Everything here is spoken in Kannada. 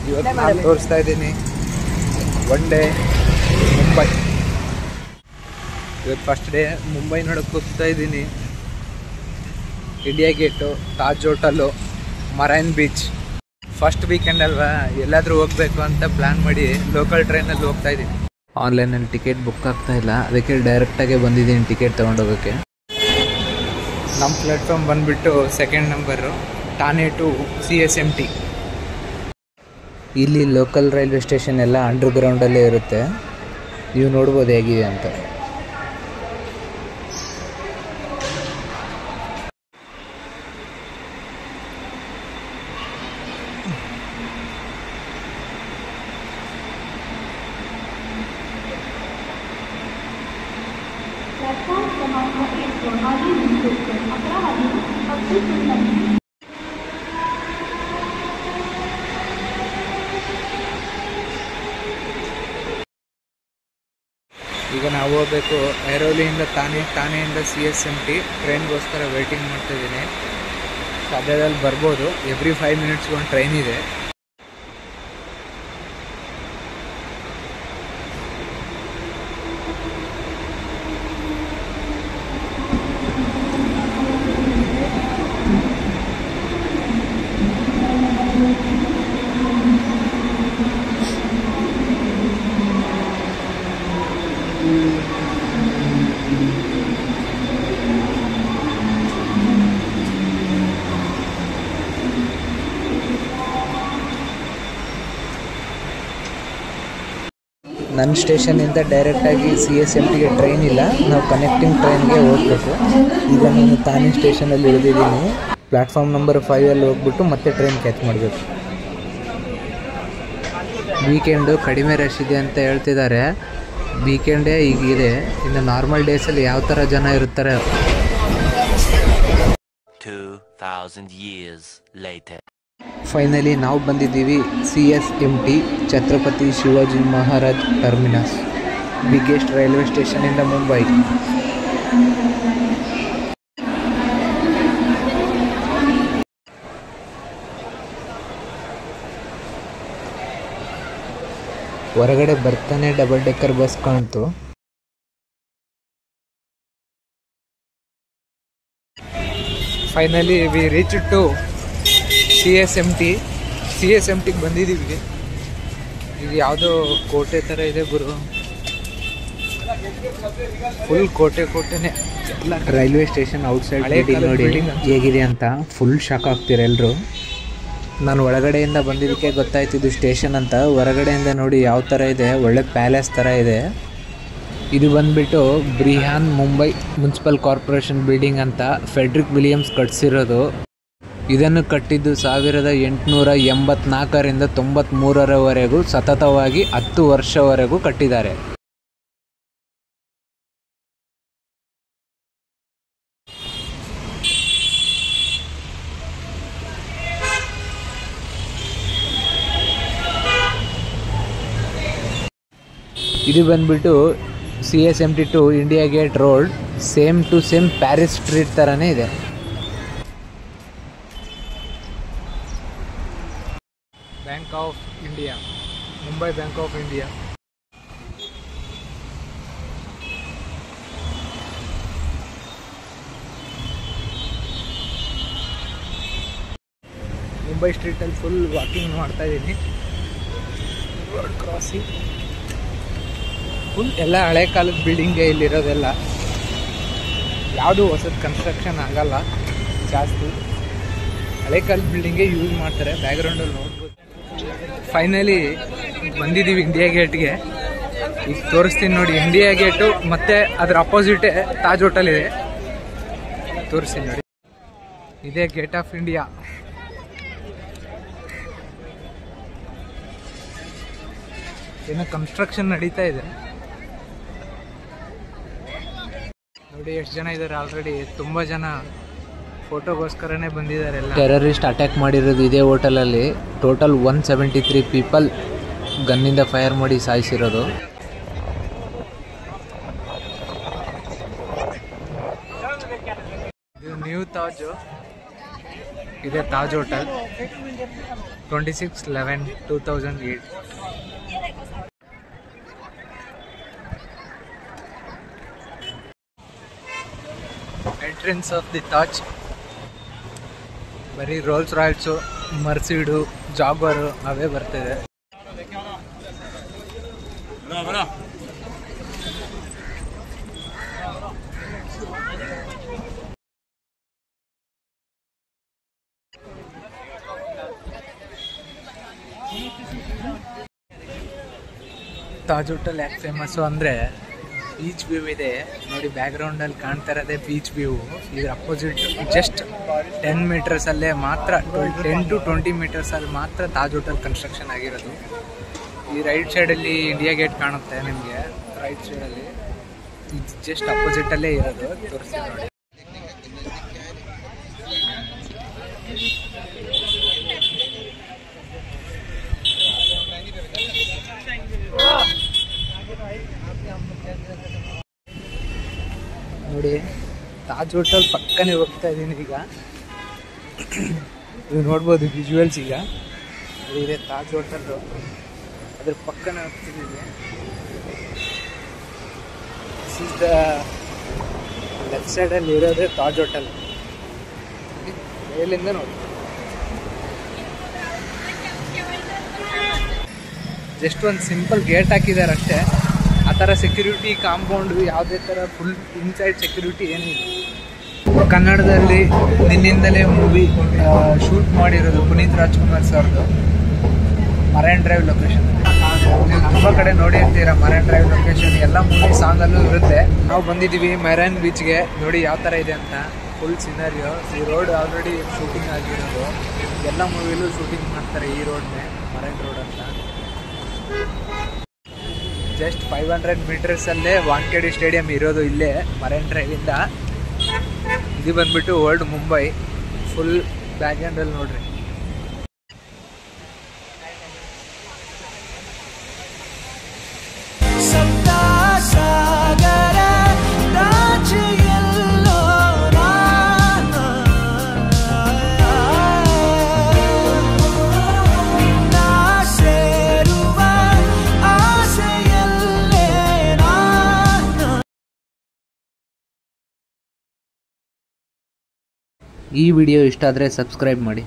ಇವತ್ತು ನಾನು ತೋರಿಸ್ತಾ ಇದ್ದೀನಿ ಒನ್ ಡೇ ಮುಂಬೈ. ಇವತ್ತು ಫಸ್ಟ್ ಡೇ ಮುಂಬೈ ನೋಡೋಕೆ ಹೋಗ್ತಾ ಇದ್ದೀನಿ. India gate, Taj hotel, marine beach. First weekend ಅಲ್ವಾ, ಎಲ್ಲಾದರೂ ಹೋಗಬೇಕು ಅಂತ ಪ್ಲ್ಯಾನ್ ಮಾಡಿ ಲೋಕಲ್ ಟ್ರೈನಲ್ಲಿ ಹೋಗ್ತಾ ಇದ್ದೀನಿ. ಆನ್ಲೈನಲ್ಲಿ ಟಿಕೆಟ್ ಬುಕ್ ಆಗ್ತಾ ಇಲ್ಲ, ಅದಕ್ಕೆ ಡೈರೆಕ್ಟಾಗೆ ಬಂದಿದ್ದೀನಿ ಟಿಕೆಟ್ ತೊಗೊಂಡೋಗೋಕ್ಕೆ. ನಮ್ಮ ಪ್ಲಾಟ್ಫಾರ್ಮ್ ಬಂದುಬಿಟ್ಟು ಸೆಕೆಂಡ್ ನಂಬರು, ಠಾಣೆ ಟು CSMT. ಇಲ್ಲಿ ಲೋಕಲ್ ರೈಲ್ವೆ ಸ್ಟೇಷನ್ ಎಲ್ಲ ಅಂಡರ್ಗ್ರೌಂಡಲ್ಲೇ ಇರುತ್ತೆ. ನೀವು ನೋಡ್ಬೋದು ಹೇಗಿದೆ ಅಂತ. ಈಗ ನಾವು ಹೋಗಬೇಕು ಐರೋಲಿಯಿಂದ ತಾನೆಯಿಂದ CSMT ಟ್ರೈನ್ಗೋಸ್ಕರ ವೇಟಿಂಗ್ ಮಾಡ್ತಾಯಿದ್ದೀನಿ. ಸದ್ಯದಲ್ಲಿ ಬರ್ಬೋದು. ಎವ್ರಿ 5 ಮಿನಿಟ್ಸ್ಗೆ ಒಂದು ಟ್ರೈನ್ ಇದೆ. ನನ್ನ ಸ್ಟೇಷನಿಂದ ಡೈರೆಕ್ಟಾಗಿ CSMTಗೆ ಟ್ರೈನ್ ಇಲ್ಲ, ನಾವು ಕನೆಕ್ಟಿಂಗ್ ಟ್ರೈನ್ಗೆ ಹೋಗಬೇಕು. ಈಗ ನಾನು ತಾನೇ ಸ್ಟೇಷನಲ್ಲಿ ಇಳಿದಿದ್ದೀನಿ. ಪ್ಲ್ಯಾಟ್ಫಾರ್ಮ್ ನಂಬರ್ 5ಅಲ್ಲಿ ಹೋಗ್ಬಿಟ್ಟು ಮತ್ತೆ ಟ್ರೈನ್ ಕ್ಯಾಚ್ ಮಾಡಬೇಕು. ವೀಕೆಂಡು ಕಡಿಮೆ ರಶ್ ಇದೆ ಅಂತ ಹೇಳ್ತಿದ್ದಾರೆ. ವೀಕೆಂಡೇ ಈಗಿದೆ. ಇನ್ನು ನಾರ್ಮಲ್ ಡೇಸಲ್ಲಿ ಯಾವ ಥರ ಜನ ಇರ್ತಾರೆ. 2000 years later. ಫೈನಲಿ ನಾವು ಬಂದಿದ್ದೀವಿ CSMT, Chhatrapati Shivaji Maharaj terminus, biggest railway ಸ್ಟೇಷನಿಂದ ಮುಂಬೈ. ಹೊರಗಡೆ ಬರ್ತಾನೆ ಡಬಲ್ ಡೆಕ್ಕರ್ ಬಸ್ ಕಾಣ್ತು. ಫೈನಲಿ ವಿ ರೀಚ್ ಟು CSMTಗೆ ಬಂದಿದ್ದೀವಿ. ಇದು ಯಾವುದೋ ಕೋಟೆ ಥರ ಇದೆ ಗುರು, ಫುಲ್ ಕೋಟೆನೇ ಎಲ್ಲ. ರೈಲ್ವೆ ಸ್ಟೇಷನ್ ಔಟ್ಸೈಡ್ ನೋಡಿ ಹೇಗಿದೆ ಅಂತ ಫುಲ್ ಶಾಕ್ ಆಗ್ತೀರ ಎಲ್ಲರೂ. ನಾನು ಒಳಗಡೆಯಿಂದ ಬಂದಿದ್ದಕ್ಕೆ ಗೊತ್ತಾಯ್ತಿದ್ದು ಸ್ಟೇಷನ್ ಅಂತ. ಹೊರಗಡೆಯಿಂದ ನೋಡಿ ಯಾವ ಥರ ಇದೆ, ಒಳ್ಳೆ ಪ್ಯಾಲೇಸ್ ಥರ ಇದೆ. ಇದು ಬಂದುಬಿಟ್ಟು ಬ್ರಿಹಾನ್ ಮುಂಬೈ ಮುನ್ಸಿಪಲ್ ಕಾರ್ಪೊರೇಷನ್ ಬಿಲ್ಡಿಂಗ್ ಅಂತ ಫೆಡ್ರಿಕ್ ವಿಲಿಯಮ್ಸ್ ಕಟ್ಸಿರೋದು. ಇದನ್ನು ಕಟ್ಟಿದ್ದು 1884ರಿಂದ 93ರವರೆಗೂ ಸತತವಾಗಿ 10 ವರ್ಷವರೆಗೂ ಕಟ್ಟಿದ್ದಾರೆ. ಇದು ಬಂದ್ಬಿಟ್ಟು CSMT to India gate road, same to same Paris street ಥರನೇ ಇದೆ. Bank of India, Mumbai bank of India. Mumbai ಸ್ಟ್ರೀಟಲ್ಲಿ ಫುಲ್ ವಾಕಿಂಗ್ ಮಾಡ್ತಾ ಇದ್ದೀನಿ. ರೋಡ್ ಕ್ರಾಸಿಂಗ್ ಫುಲ್ ಎಲ್ಲ ಹಳೆ ಕಾಲದ ಬಿಲ್ಡಿಂಗೇ ಇಲ್ಲಿರೋದೆಲ್ಲ. ಯಾವುದು ಹೊಸದು ಕನ್ಸ್ಟ್ರಕ್ಷನ್ ಆಗಲ್ಲ ಜಾಸ್ತಿ, ಹಳೆ ಕಾಲದ ಬಿಲ್ಡಿಂಗೇ ಯೂಸ್ ಮಾಡ್ತಾರೆ. ಬ್ಯಾಕ್ಗ್ರೌಂಡಲ್ಲಿ ನೋಡ್ಬೋದು. ಫೈನಲಿ ಬಂದಿದ್ದೀವಿ ಇಂಡಿಯಾ ಗೇಟ್ಗೆ. ಈಗ ತೋರಿಸ್ತೀನಿ ನೋಡಿ. ಇಂಡಿಯಾ ಗೇಟು ಮತ್ತು ಅದರ ಅಪೋಸಿಟೇ ತಾಜ್ ಹೋಟೆಲ್ ಇದೆ. ತೋರಿಸ್ತೀನಿ ನೋಡಿ. ಇದೇ ಗೇಟ್ ಆಫ್ ಇಂಡಿಯಾ. ಏನೋ ಕನ್ಸ್ಟ್ರಕ್ಷನ್ ನಡೀತಾ ಇದೆ ನೋಡಿ. ಎಷ್ಟು ಜನ ಇದ್ದಾರೆ ಆಲ್ರೆಡಿ. ತುಂಬ ಜನ ಫೋಟೋಗೋಸ್ಕರನೇ ಬಂದಿದ್ದಾರೆ. ಟೆರರಿಸ್ಟ್ ಅಟ್ಯಾಕ್ ಮಾಡಿರೋದು ಇದೇ ಹೋಟೆಲಲ್ಲಿ. ಟೋಟಲ್ 173 ಪೀಪಲ್ ಗನ್ನಿಂದ ಫೈರ್ ಮಾಡಿ ಸಾಯಿಸಿರೋದು. ಇದು ನ್ಯೂ ತಾಜು. ಇದೆ Taj hotel 26/11/2008. Entrance of the Taj. ಬರೀ ರೋಲ್ಸ್ ರಾಯ್ಸು, ಮರ್ಸಿಡು, ಜಾಗ್ವಾರು ಅವೇ ಬರ್ತಿದೆ. ತಾಜ್ ಹೋಟೆಲ್ ಯಾಕೆ ಫೇಮಸ್ಸು ಅಂದರೆ ಬೀಚ್ ವ್ಯೂ ಇದೆ ನೋಡಿ. ಬ್ಯಾಕ್ಗ್ರೌಂಡಲ್ಲಿ ಕಾಣ್ತಾ ಇರೋದೇ ಬೀಚ್ ವ್ಯೂ. ಇದ್ರ ಅಪೋಸಿಟ್ ಜಸ್ಟ್ 10 ಮೀಟರ್ಸಲ್ಲೇ ಮಾತ್ರ 10 to 20 ಮೀಟರ್ಸಲ್ಲಿ ಮಾತ್ರ ತಾಜ್ ಹೋಟೆಲ್ ಕನ್ಸ್ಟ್ರಕ್ಷನ್ ಆಗಿರೋದು. ಈ ರೈಟ್ ಸೈಡಲ್ಲಿ ಇಂಡಿಯಾ ಗೇಟ್ ಕಾಣುತ್ತೆ ನಿಮಗೆ. ರೈಟ್ ಸೈಡಲ್ಲಿ ಜಸ್ಟ್ ಅಪೋಸಿಟಲ್ಲೇ ಇರೋದು. ತೋರಿಸ್ತೀನಿ ನೋಡಿ. ನೋಡಿ ತಾಜ್ ಹೋಟೆಲ್ ಪಕ್ಕನೇ ಹೋಗ್ತಾ ಇದ್ದೀನಿ ಈಗ. ನೀವು ನೋಡ್ಬೋದು ವಿಜುವಲ್ಸ್. ಈಗ ಇದೆ ತಾಜ್ ಹೋಟೆಲ್ಲು, ಅದ್ರ ಪಕ್ಕನೇ ಹೋಗ್ತಿದ್ದೀವಿ. ದಿಸ್ ಇಸ್ ದ ಲೆಫ್ಟ್ ಸೈಡಲ್ಲಿ ಇರೋದೇ ತಾಜ್ ಹೋಟೆಲ್. ಮೇಲಿಂದ ನೋಡಿ ಜಸ್ಟ್ ಒಂದು ಸಿಂಪಲ್ ಗೇಟ್ ಹಾಕಿದ್ದಾರೆ ಅಷ್ಟೇ. ಆ ಥರ ಸೆಕ್ಯೂರಿಟಿ ಕಾಂಪೌಂಡು ಯಾವುದೇ ಥರ ಫುಲ್ ಇನ್ಸೈಡ್ ಸೆಕ್ಯೂರಿಟಿ ಏನಿಲ್ಲ. ಕನ್ನಡದಲ್ಲಿ ನಿನ್ನಿಂದಲೇ ಮೂವಿ ಶೂಟ್ ಮಾಡಿರೋದು ಪುನೀತ್ ರಾಜ್ಕುಮಾರ್ ಸರ್ದು ಮರೈನ್ ಡ್ರೈವ್ ಲೊಕೇಶನ್. ನೀವು ತುಂಬ ಕಡೆ ನೋಡಿ ಇರ್ತೀರ ಮರೈನ್ ಡ್ರೈವ್ ಲೊಕೇಶನ್. ಎಲ್ಲ ಮೂವಿ ಸಾಂಗಲ್ಲೂ ಇರುತ್ತೆ. ನಾವು ಬಂದಿದ್ದೀವಿ ಮರೈನ್ ಬೀಚ್ಗೆ. ನೋಡಿ ಯಾವ ಥರ ಇದೆ ಅಂತ. ಫುಲ್ ಸಿನರಿಯೋ. ಈ ರೋಡ್ ಆಲ್ರೆಡಿ ಶೂಟಿಂಗ್ ಆಗಿರೋದು. ಎಲ್ಲ ಮೂವಿಲೂ ಶೂಟಿಂಗ್ ಮಾಡ್ತಾರೆ ಈ ರೋಡ್ನೇ, ಮರೈನ್ ರೋಡ್ ಅಂತ. ಜಸ್ಟ್ 500 ಮೀಟರ್ಸಲ್ಲೇ ವಾಂಖೇಡೆ ಸ್ಟೇಡಿಯಂ ಇರೋದು ಇಲ್ಲೇ ಮರೈನ್ ಡ್ರೈವಿಂದ. ಇದು ಬಂದ್ಬಿಟ್ಟು ಓಲ್ಡ್ ಮುಂಬೈ. ಫುಲ್ ಬ್ಯಾಕ್ ಎಂಡಲ್ಲಿ ನೋಡ್ರಿ. ಈ ವಿಡಿಯೋ ಇಷ್ಟ ಆದರೆ ಸಬ್ಸ್ಕ್ರೈಬ್ ಮಾಡಿ.